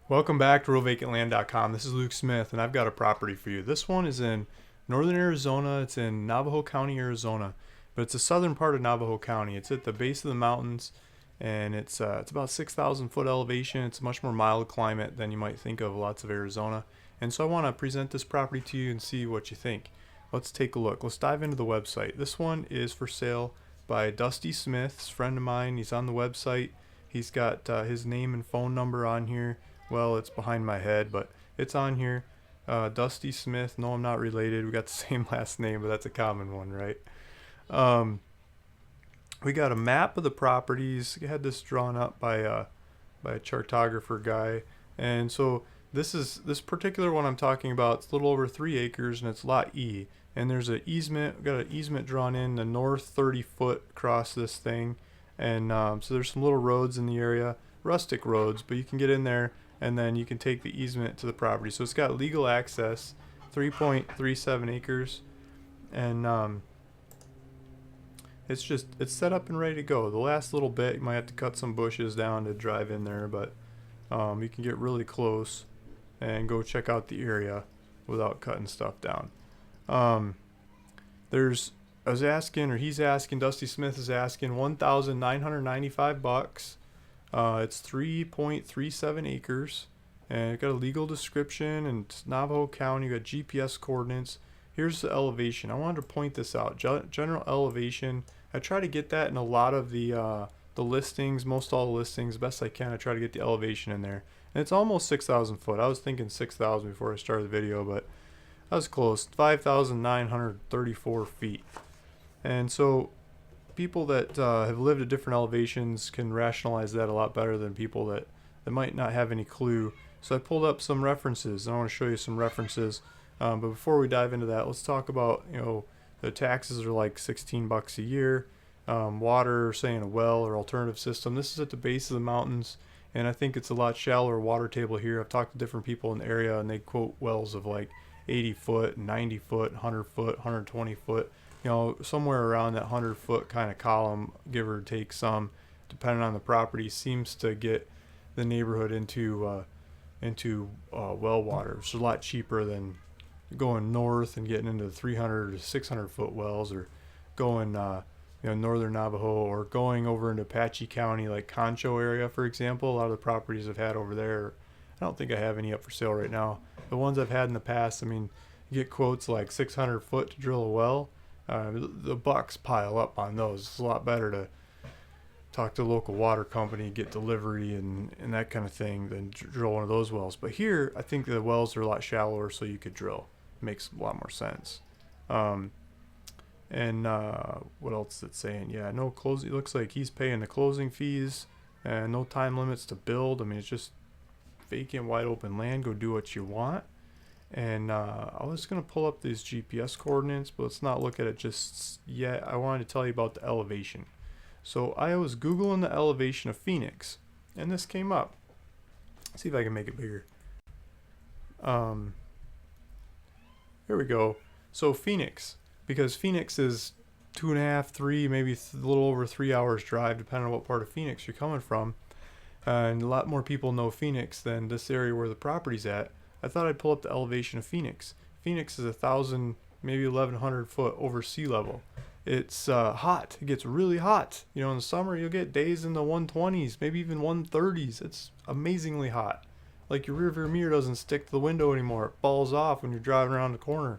Welcome back to RealVacantLand.com. This is Luke Smith, and I've got a property for you. This one is in northern Arizona. It's in Navajo County, Arizona, but it's the southern part of Navajo County. It's at the base of the mountains, and it's about 6,000 foot elevation. It's a much more mild climate than you might think of lots of Arizona. And so I want to present this property to you and see what you think. Let's take a look. Let's dive into the website. This one is for sale by Dusty Smith, a friend of mine. He's on the website. He's got his name and phone number on here. Well, it's behind my head, but it's on here. Dusty Smith. No, I'm not related. We got the same last name, but that's a common one, right? Um, we got a map of the properties. We had this drawn up by a chartographer guy, and so this particular one I'm talking about. It's a little over 3 acres, and it's Lot E. And there's an easement. We got an easement drawn in the north 30 foot across this thing, and so there's some little roads in the area, rustic roads, but you can get in there and then you can take the easement to the property. So it's got legal access, 3.37 acres, and it's set up and ready to go. The last little bit, you might have to cut some bushes down to drive in there, but you can get really close and go check out the area without cutting stuff down. He's asking, Dusty Smith is asking $1,995. It's 3.37 acres, and it got a legal description, and it's Navajo County. You got GPS coordinates. Here's the elevation. I wanted to point this out. General elevation. I try to get that in a lot of the listings, most all the listings, best I can. I try to get the elevation in there, and it's almost 6,000 foot. I was thinking 6,000 before I started the video, but I was close. 5,934 feet, and so people that have lived at different elevations can rationalize that a lot better than people that might not have any clue. So I pulled up some references, and I want to show you some references. But before we dive into that, let's talk about, the taxes are like $16 a year. Water, say in a well or alternative system. This is at the base of the mountains, and I think it's a lot shallower water table here. I've talked to different people in the area, and they quote wells of like 80 foot, 90 foot, 100 foot, 120 foot. Somewhere around that 100-foot kind of column, give or take some, depending on the property, seems to get the neighborhood into well water. It's a lot cheaper than going north and getting into the 300 to 600-foot wells, or going northern Navajo, or going over into Apache County, like Concho area, for example. A lot of the properties I've had over there, I don't think I have any up for sale right now. The ones I've had in the past, you get quotes like 600 foot to drill a well. The bucks pile up on those. It's a lot better to talk to a local water company, get delivery and that kind of thing, than drill one of those wells. But here, I think the wells are a lot shallower, so you could drill. It makes a lot more sense. What else is it saying? Yeah, no closing. It looks like he's paying the closing fees, and no time limits to build. It's just vacant, wide open land. Go do what you want. And I was going to pull up these GPS coordinates, but let's not look at it just yet. I wanted to tell you about the elevation. So I was Googling the elevation of Phoenix, and this came up. Let's see if I can make it bigger. Here we go. So Phoenix, because Phoenix is 2.5, 3, maybe a little over 3 hours drive, depending on what part of Phoenix you're coming from. And a lot more people know Phoenix than this area where the property's at. I thought I'd pull up the elevation of Phoenix. Phoenix is 1,000, maybe 1,100 foot over sea level. It's hot. It gets really hot. In the summer you'll get days in the 120s, maybe even 130s. It's amazingly hot. Like your rearview mirror doesn't stick to the window anymore. It falls off when you're driving around the corner.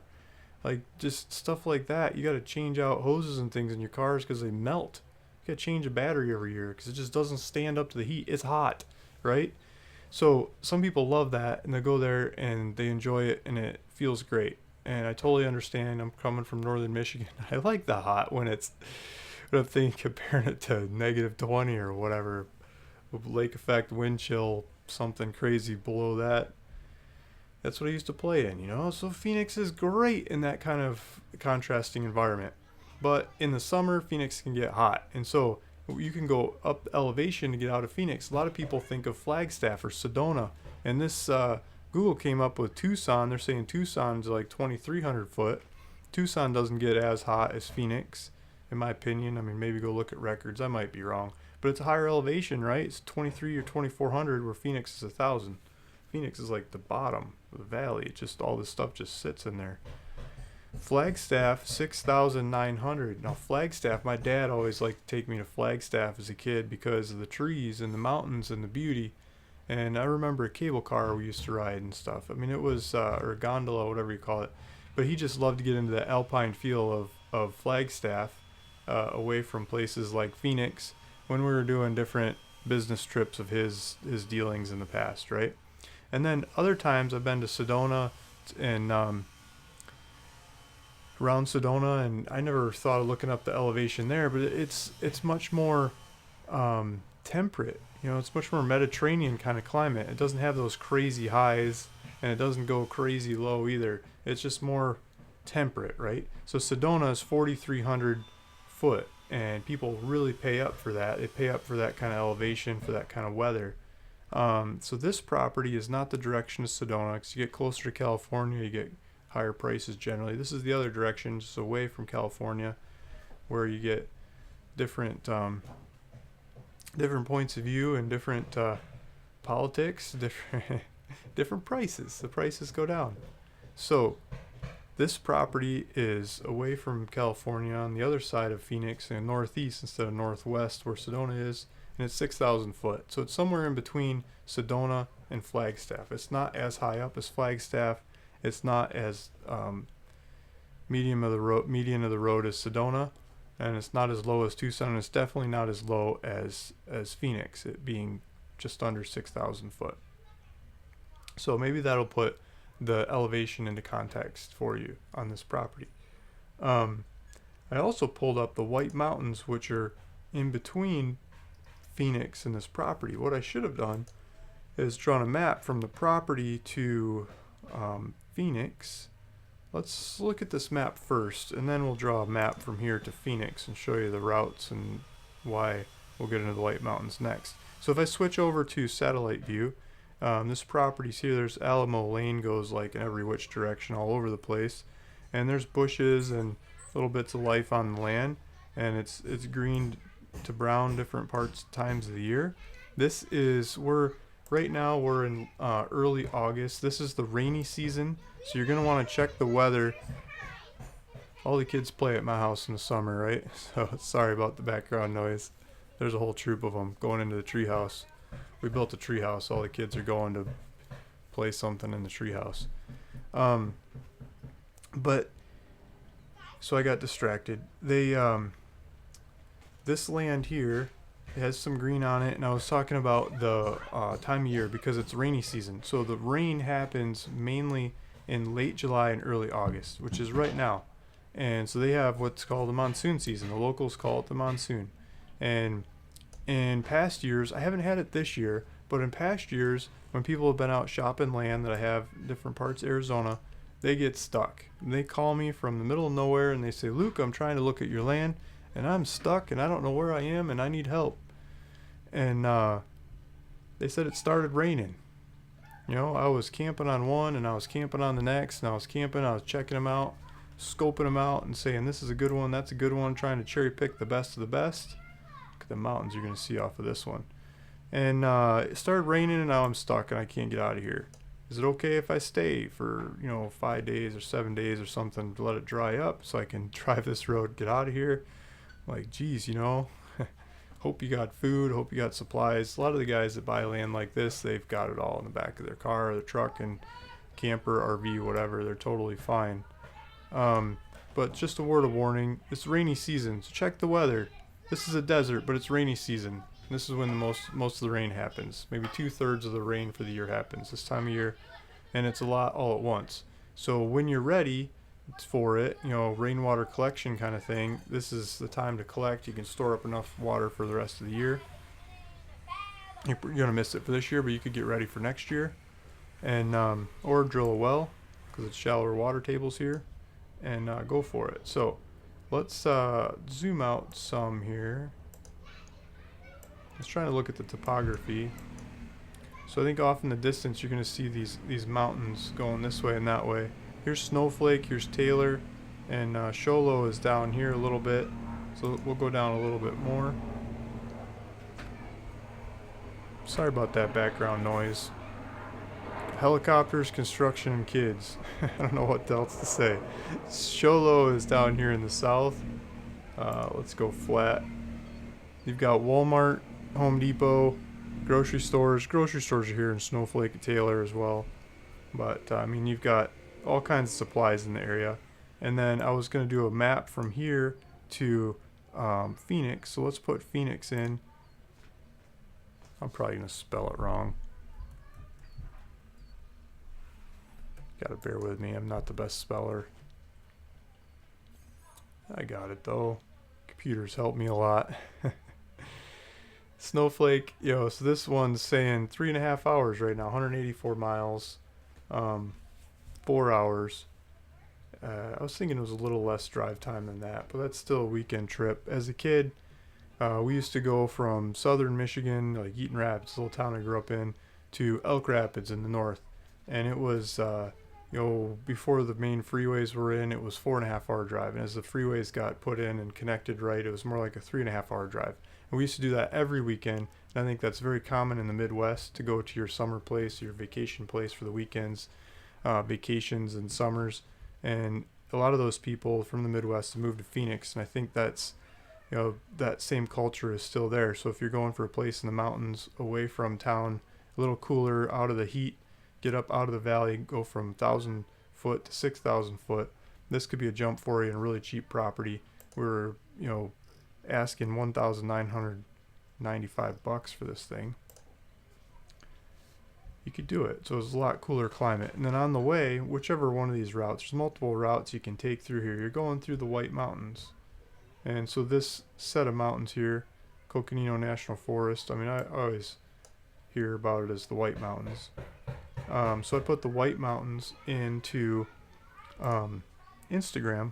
Like just stuff like that. You got to change out hoses and things in your cars because they melt. You got to change a battery every year because it just doesn't stand up to the heat. It's hot, right? So some people love that, and they go there and they enjoy it, and it feels great. And I totally understand. I'm coming from northern Michigan. I like the hot when I'm thinking comparing it to -20 or whatever, lake effect, wind chill, something crazy below that. That's what I used to play in. So Phoenix is great in that kind of contrasting environment. But in the summer, Phoenix can get hot, and so you can go up elevation to get out of Phoenix. A lot of people think of Flagstaff or Sedona, and this Google came up with Tucson. They're saying Tucson's like 2,300 foot. Tucson doesn't get as hot as Phoenix, in my opinion. Maybe go look at records. I might be wrong, but it's a higher elevation, right? It's 23 or 2,400, where Phoenix is 1,000. Phoenix is like the bottom of the valley. It just, all this stuff just sits in there. Flagstaff, 6,900. Now Flagstaff, my dad always liked to take me to Flagstaff as a kid because of the trees and the mountains and the beauty. And I remember a cable car we used to ride and stuff. I mean, it was, or a gondola, whatever you call it. But he just loved to get into the alpine feel of Flagstaff, away from places like Phoenix when we were doing different business trips of his dealings in the past, right? And then other times I've been to Sedona and around Sedona, and I never thought of looking up the elevation there, but it's much more temperate. You know, it's much more Mediterranean kind of climate. It doesn't have those crazy highs, and it doesn't go crazy low either. It's just more temperate, right? So Sedona is 4,300 foot, and people really pay up for that. They pay up for that kind of elevation, for that kind of weather. So this property is not the direction of Sedona, because you get closer to California, you get higher prices generally. This is the other direction, just away from California, where you get different different points of view and different politics, different prices. The prices go down. So this property is away from California on the other side of Phoenix and northeast instead of northwest where Sedona is, and it's 6,000 foot. So it's somewhere in between Sedona and Flagstaff. It's not as high up as Flagstaff. It's not as median of the road as Sedona, and it's not as low as Tucson, and it's definitely not as low as Phoenix, it being just under 6,000 foot. So maybe that'll put the elevation into context for you on this property. I also pulled up the White Mountains, which are in between Phoenix and this property. What I should have done is drawn a map from the property to Phoenix. Let's look at this map first, and then we'll draw a map from here to Phoenix and show you the routes and why. We'll get into the White Mountains next. So if I switch over to satellite view, this property's here. There's Alamo Lane, goes like in every which direction all over the place, and there's bushes and little bits of life on the land, and it's green to brown different times of the year. Right now we're in early August. This is the rainy season, so you're going to want to check the weather. All the kids play at my house in the summer, right? So sorry about the background noise. There's a whole troop of them going into the treehouse. We built a treehouse. All the kids are going to play something in the treehouse. But so I got distracted. This land here, it has some green on it, and I was talking about the time of year because it's rainy season. So the rain happens mainly in late July and early August, which is right now. And so they have what's called the monsoon season. The locals call it the monsoon. And in past years, I haven't had it this year, but in past years, when people have been out shopping land that I have in different parts of Arizona, they get stuck. And they call me from the middle of nowhere and they say, Luke, I'm trying to look at your land and I'm stuck and I don't know where I am and I need help. And they said it started raining. You know, I was camping on one and I was camping on the next, and I was checking them out, scoping them out and saying this is a good one, that's a good one, trying to cherry pick the best of the best. Look at the mountains you're going to see off of this one. And it started raining and now I'm stuck and I can't get out of here. Is it okay if I stay for 5 days or 7 days or something to let it dry up so I can drive this road, get out of here? Like, geez, hope you got food, hope you got supplies. A lot of the guys that buy land like this, they've got it all in the back of their car or their truck and camper, RV, whatever. They're totally fine. But just a word of warning, it's rainy season, so check the weather. This is a desert, but it's rainy season. This is when the most of the rain happens. Maybe 2/3 of the rain for the year happens this time of year, and it's a lot all at once. So when you're ready for it, rainwater collection kind of thing, this is the time to collect. You can store up enough water for the rest of the year. You're gonna miss it for this year, but you could get ready for next year, and or drill a well because it's shallower water tables here, and go for it. So let's zoom out some here. Let's try to look at the topography. So I think off in the distance you're going to see these mountains going this way and that way. Here's Snowflake, here's Taylor, and Sholo is down here a little bit. So we'll go down a little bit more. Sorry about that background noise. helicopters, construction, and kids. I don't know what else to say. Sholo is down here in the south. Let's go flat. You've got Walmart, Home Depot, grocery stores. Grocery stores are here in Snowflake and Taylor as well. But I mean, you've got all kinds of supplies in the area. And then I was going to do a map from here to Phoenix. So let's put Phoenix in. I'm probably going to spell it wrong. Gotta bear with me. I'm not the best speller. I got it though. Computers help me a lot. Snowflake, so this one's saying 3.5 hours right now, 184 miles, 4 hours. I was thinking it was a little less drive time than that, but that's still a weekend trip. As a kid, we used to go from southern Michigan, like Eaton Rapids, the little town I grew up in, to Elk Rapids in the north. And it was, before the main freeways were in, it was 4.5 hour drive. And as the freeways got put in and connected right, it was more like a 3.5 hour drive. And we used to do that every weekend. And I think that's very common in the Midwest to go to your summer place, your vacation place for the weekends, vacations and summers. And a lot of those people from the Midwest have moved to Phoenix. And I think that's, that same culture is still there. So if you're going for a place in the mountains away from town, a little cooler, out of the heat, get up out of the valley, go from 1,000 foot to 6,000 foot. This could be a jump for you and really cheap property. We're, asking $1,995 for this thing. You could do it. So it's a lot cooler climate. And then on the way, whichever one of these routes, there's multiple routes you can take through here. You're going through the White Mountains. And so this set of mountains here, Coconino National Forest, I mean, I always hear about it as the White Mountains. So I put the White Mountains into Instagram,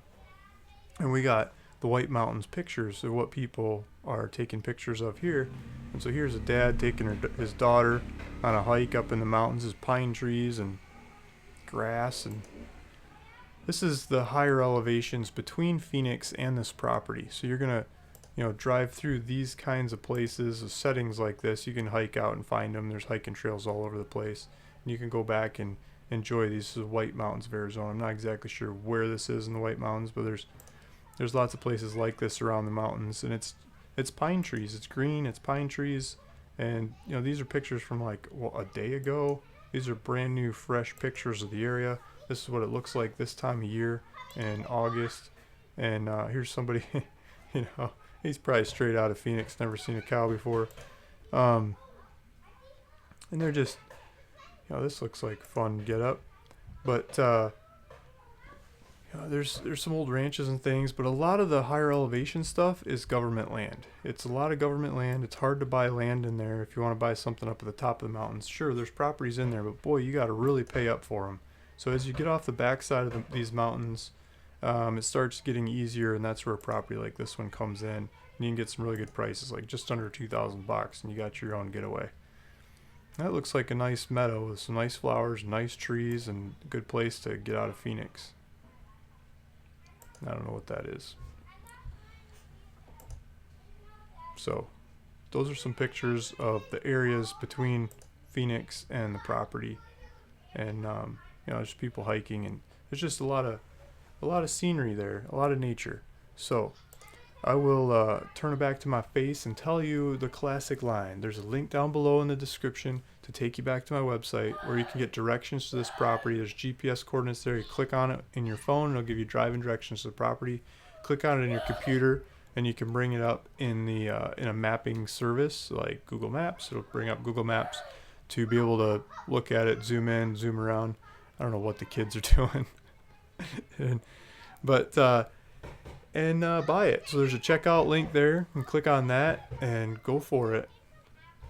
and we got the White Mountains pictures of what people are taking pictures of here. And so here's a dad taking his daughter on a hike up in the mountains. There's pine trees and grass, and this is the higher elevations between Phoenix and this property. So you're gonna drive through these kinds of places, settings like this. You can hike out and find them. There's hiking trails all over the place. You can go back and enjoy these. This is White Mountains of Arizona. I'm not exactly sure where this is in the White Mountains, but there's lots of places like this around the mountains, and it's pine trees. It's green. It's pine trees, and these are pictures from like a day ago. These are brand new, fresh pictures of the area. This is what it looks like this time of year in August. And here's somebody, he's probably straight out of Phoenix, never seen a cow before, and they're just. This looks like fun get up, but there's some old ranches and things, but a lot of the higher elevation stuff is government land. It's a lot of government land. It's hard to buy land in there if you want to buy something up at the top of the mountains. Sure, there's properties in there, but boy, you got to really pay up for them. So as you get off the backside of these mountains, it starts getting easier, and that's where a property like this one comes in. And you can get some really good prices, like just under $2,000, and you got your own getaway. That looks like a nice meadow with some nice flowers, nice trees, and a good place to get out of Phoenix. I don't know what that is. So, those are some pictures of the areas between Phoenix and the property, and just people hiking, and there's just a lot of scenery there, a lot of nature. So, I will turn it back to my face and tell you the classic line. There's a link down below in the description to take you back to my website where you can get directions to this property. There's GPS coordinates there. You click on it in your phone, it'll give you driving directions to the property. Click on it in your computer, and you can bring it up in the in a mapping service like Google Maps. It'll bring up Google Maps to be able to look at it, zoom in, zoom around. I don't know what the kids are doing, but buy it. So there's a checkout link there, and click on that and go for it.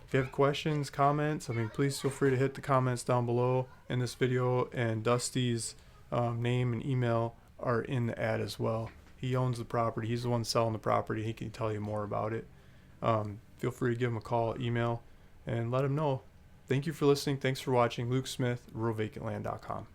If you have questions, comments, please feel free to hit the comments down below in this video, and Dusty's name and email are in the ad as well. He owns the property. He's the one selling the property. He can tell you more about it. Feel free to give him a call, email, and let him know. Thank you for listening. Thanks for watching. Luke Smith, RuralVacantLand.com.